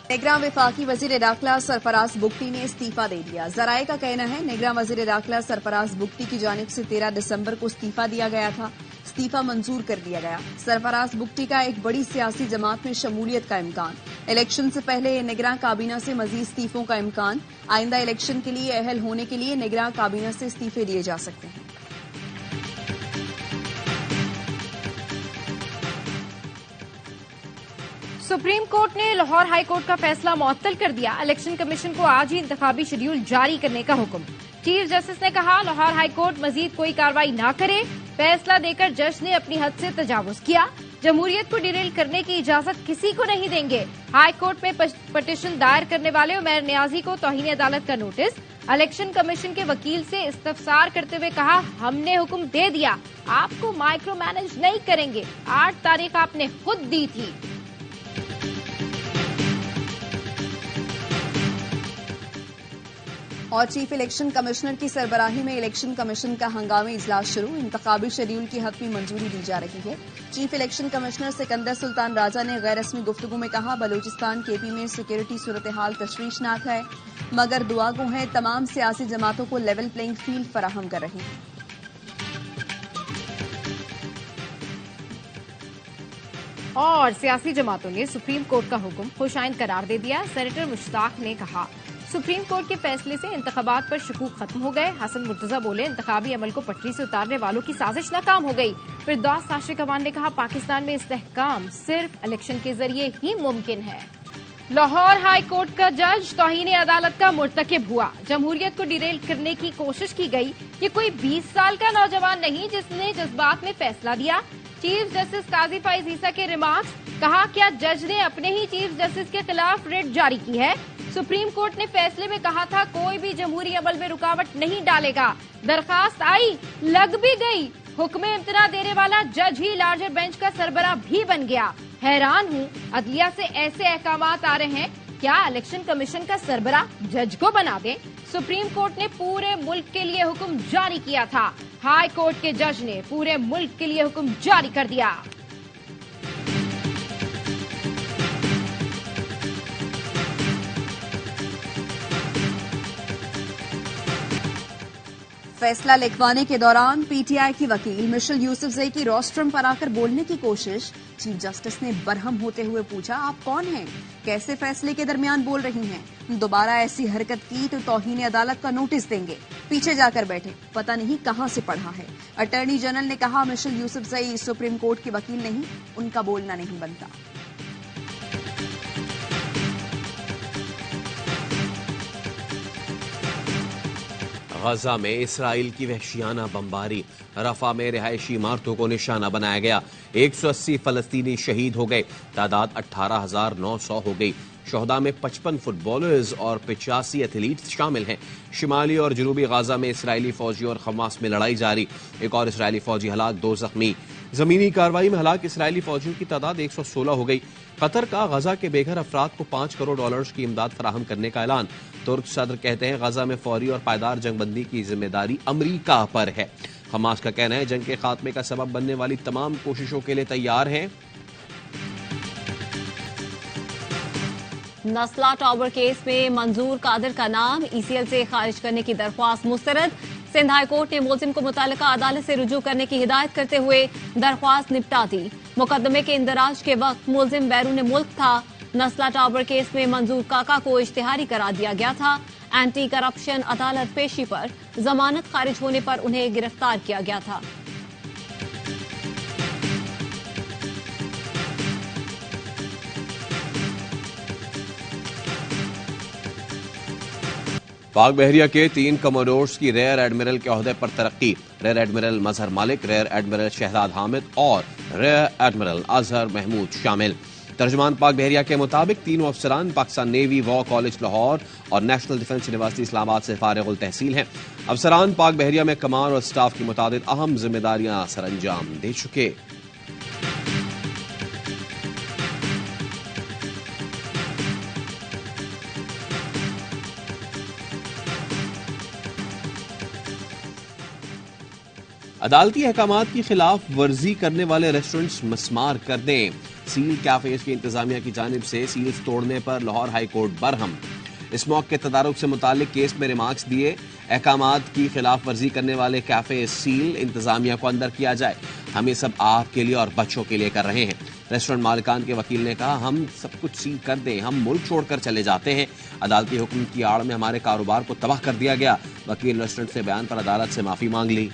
निगरान वफाकी वजीर दाखिला सरफराज बुगटी ने इस्तीफा दे दिया। जराये का कहना है निगरान वजीर दाखिला सरफराज बुगटी की जानिब से 13 दिसंबर को इस्तीफा दिया गया था। इस्तीफा मंजूर कर दिया गया। सरफराज बुगटी का एक बड़ी सियासी जमात में शमूलियत का इम्कान। इलेक्शन से पहले निगरान काबीना से मजीद इस्तीफों का इम्कान। आइंदा इलेक्शन के लिए अहल होने के लिए निगरान काबीना से इस्तीफे दिए जा सकते हैं। सुप्रीम कोर्ट ने लाहौर हाई कोर्ट का फैसला मुअत्तल कर दिया। इलेक्शन कमीशन को आज ही इंतखाबी शेड्यूल जारी करने का हुक्म। चीफ जस्टिस ने कहा लाहौर हाई कोर्ट मजीद कोई कार्रवाई न करे। फैसला देकर जज ने अपनी हद से तजावुज किया। जमहूरियत को डिरेल करने की इजाजत किसी को नहीं देंगे। हाई कोर्ट में पटिशन दायर करने वाले उमर नियाजी को तौहीन अदालत का नोटिस। इलेक्शन कमीशन के वकील से इस्तफसार करते हुए कहा हमने हुक्म दे दिया, आपको माइक्रो मैनेज नहीं करेंगे। 8 तारीख आपने खुद दी थी। और चीफ इलेक्शन कमिश्नर की सरबराही में इलेक्शन कमीशन का हंगामी इजलास शुरू। इंतखाबी शेड्यूल की हतमी मंजूरी दी जा रही है। Chief election commissioner Sikandar Sultan Raja ने गैर रस्मी गुफ्तगू में कहा बलूचिस्तान केपी में सिक्योरिटी सूरत हाल तशवीशनाक है, मगर दुआगो है तमाम सियासी जमातों को लेवल प्लेइंग फील्ड फराहम कर रही है। और सियासी जमातों ने सुप्रीम कोर्ट का हुक्म खुशाइंद करार दे दिया। सेनेटर मुश्ताक ने कहा सुप्रीम कोर्ट के फैसले से इंतखाबात पर शकूक खत्म हो गए। हसन मुर्तजा बोले इंतखाबी अमल को पटरी से उतारने वालों की साजिश नाकाम हो गई। फिरदौस साशिक अवान ने कहा पाकिस्तान में इस्तेहकाम सिर्फ इलेक्शन के जरिए ही मुमकिन है। लाहौर हाई कोर्ट का जज तौहीन अदालत का मुर्तकिब हुआ। जमहूरियत को डिरेल करने की कोशिश की गई। ये कोई 20 साल का नौजवान नहीं जिसने जज्बात में फैसला दिया। चीफ जस्टिस काजी फाइज ईसा के रिमार्क्स। कहा क्या जज ने अपने ही चीफ जस्टिस के खिलाफ रिट जारी की है। सुप्रीम कोर्ट ने फैसले में कहा था कोई भी जमहूरी अमल में रुकावट नहीं डालेगा। दरखास्त आई, लग भी गई। हुक्म इम्तना देने वाला जज ही लार्जर बेंच का सरबराह भी बन गया। हैरान हूँ अदलिया से ऐसे अहकामात आ रहे हैं, क्या इलेक्शन कमीशन का सरबराह जज को बना दे। सुप्रीम कोर्ट ने पूरे मुल्क के लिए हुक्म जारी किया था। हाई कोर्ट के जज ने पूरे मुल्क के लिए हुक्म जारी कर दिया। फैसला लिखवाने के दौरान पीटीआई की वकील मिशेल यूसुफजई की रोस्ट्रम पर आकर बोलने की कोशिश। चीफ जस्टिस ने बरहम होते हुए पूछा आप कौन हैं, कैसे फैसले के दरमियान बोल रही हैं, दोबारा ऐसी हरकत की तो तौहीन अदालत का नोटिस देंगे। पीछे जाकर बैठे, पता नहीं कहां से पढ़ा है। अटॉर्नी जनरल ने कहा मिशेल यूसुफजई सुप्रीम कोर्ट के वकील नहीं, उनका बोलना नहीं बनता। गजा में इसराइल की वहशियाना बमबारी। रफा में रिहायशी इमारतों को निशाना बनाया गया। 180 फलस्तीनी शहीद हो गए। तादाद 18,900 हो गई। शोहदा में 55 फुटबॉलर्स और 85 एथलीट्स शामिल हैं। शिमाली और जनूबी गाजा में इसराइली फौजियों और हमास में लड़ाई जारी। एक और इसराइली फौजी हलाक, 2 जख्मी। जमीनी कार्रवाई में हलाक इसराइली फौजियों की तादाद 116 हो गई। कतर का गजा के बेघर अफराद को $5 करोड़ की इमदाद फराहम करने का ऐलान। तुर्क सदर कहते हैं गजा में फौरी और पायदार जंगबंदी की जिम्मेदारी अमरीका पर है। हमास का कहना है जंग के खात्मे का सबब बनने वाली तमाम कोशिशों के लिए तैयार हैं। नस्ला टावर केस में मंजूर कादिर का नाम ईसीएल से खारिज करने की दरख्वास्त मुस्तरद। सिंध हाई कोर्ट ने मुलजिम को मुतालिका अदालत से रुजू करने की हिदायत करते हुए दरख्वास्त निपटा दी। मुकदमे के इंदराज के वक्त मुलजिम बैरून मुल्क था। नस्ला टावर केस में मंजूर काका को इश्तिहारी करार दिया गया था। एंटी करप्शन अदालत पेशी पर जमानत खारिज होने पर उन्हें गिरफ्तार किया गया था। पाक बहरिया के 3 कमोडोर्स की रेयर एडमिरल के ओहदे पर तरक्की। रेयर एडमिरल मजहर मालिक, रेयर एडमिरल शहजाद हामिद और रेयर एडमिरल अजहर महमूद शामिल। तर्जुमान पाक बहरिया के मुताबिक तीनों अफसरान Pakistan navy war college Lahore और नेशनल डिफेंस यूनिवर्सिटी इस्लामाबाद से फारिगुल तहसील हैं। अफसरान पाक बहरिया में कमान और स्टाफ की मुताबिक अहम जिम्मेदारियां सरअंजाम दे चुके। अदालती अहकामात की खिलाफ वर्जी करने वाले रेस्टोरेंट्स मस्मार कर दें। सील कैफेज की इंतजामिया की जानिब से सील्स तोड़ने पर Lahore high court Barham. Smoke के तदारुक से मुतालिक केस में रिमार्क्स दिए, अहकामात की खिलाफ वर्जी करने वाले कैफे सील इंतजामिया को अंदर किया जाए। हम ये सब आपके लिए और बच्चों के लिए कर रहे हैं। रेस्टोरेंट मालिकान के वकील ने कहा, हम सब कुछ सील कर दें, हम मुल्क छोड़कर चले जाते हैं। अदालती हुक्म की आड़ में हमारे कारोबार को तबाह कर दिया गया। वकील रेस्टोरेंट से बयान पर अदालत से माफी मांग ली।